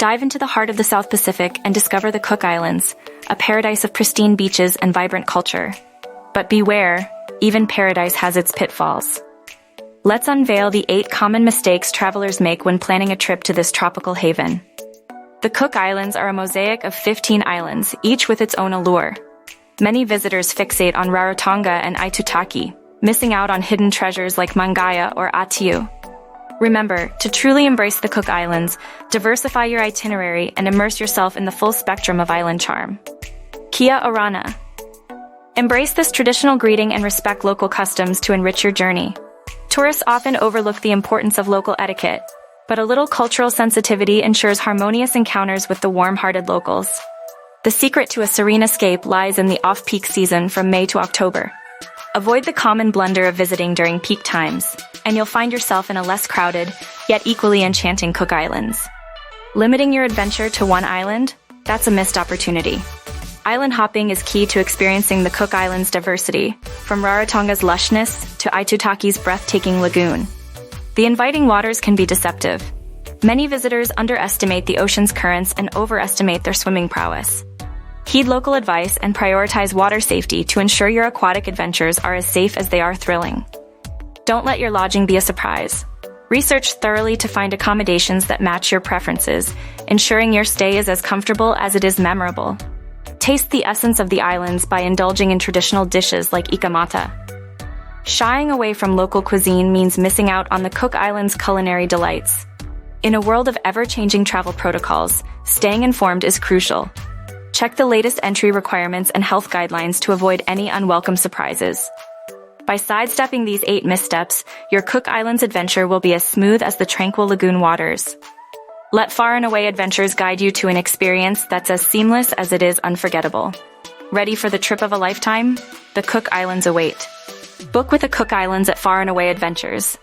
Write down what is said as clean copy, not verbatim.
Dive into the heart of the South Pacific and discover the Cook Islands, a paradise of pristine beaches and vibrant culture. But beware, even paradise has its pitfalls. Let's unveil the 8 common mistakes travelers make when planning a trip to this tropical haven. The Cook Islands are a mosaic of 15 islands, each with its own allure. Many visitors fixate on Rarotonga and Aitutaki, missing out on hidden treasures like Mangaya or Atiu. Remember, to truly embrace the Cook Islands, diversify your itinerary and immerse yourself in the full spectrum of island charm. Kia orana. Embrace this traditional greeting and respect local customs to enrich your journey. Tourists often overlook the importance of local etiquette, but a little cultural sensitivity ensures harmonious encounters with the warm-hearted locals. The secret to a serene escape lies in the off-peak season from May to October. Avoid the common blunder of visiting during peak times, and you'll find yourself in a less crowded, yet equally enchanting Cook Islands. Limiting your adventure to one island? That's a missed opportunity. Island hopping is key to experiencing the Cook Islands' diversity, from Rarotonga's lushness to Aitutaki's breathtaking lagoon. The inviting waters can be deceptive. Many visitors underestimate the ocean's currents and overestimate their swimming prowess. Heed local advice and prioritize water safety to ensure your aquatic adventures are as safe as they are thrilling. Don't let your lodging be a surprise. Research thoroughly to find accommodations that match your preferences, ensuring your stay is as comfortable as it is memorable. Taste the essence of the islands by indulging in traditional dishes like ikamata. Shying away from local cuisine means missing out on the Cook Islands' culinary delights. In a world of ever-changing travel protocols, staying informed is crucial. Check the latest entry requirements and health guidelines to avoid any unwelcome surprises. By sidestepping these 8 missteps, your Cook Islands adventure will be as smooth as the tranquil lagoon waters. Let Far and Away Adventures guide you to an experience that's as seamless as it is unforgettable. Ready for the trip of a lifetime? The Cook Islands await. Book with the Cook Islands at Far and Away Adventures.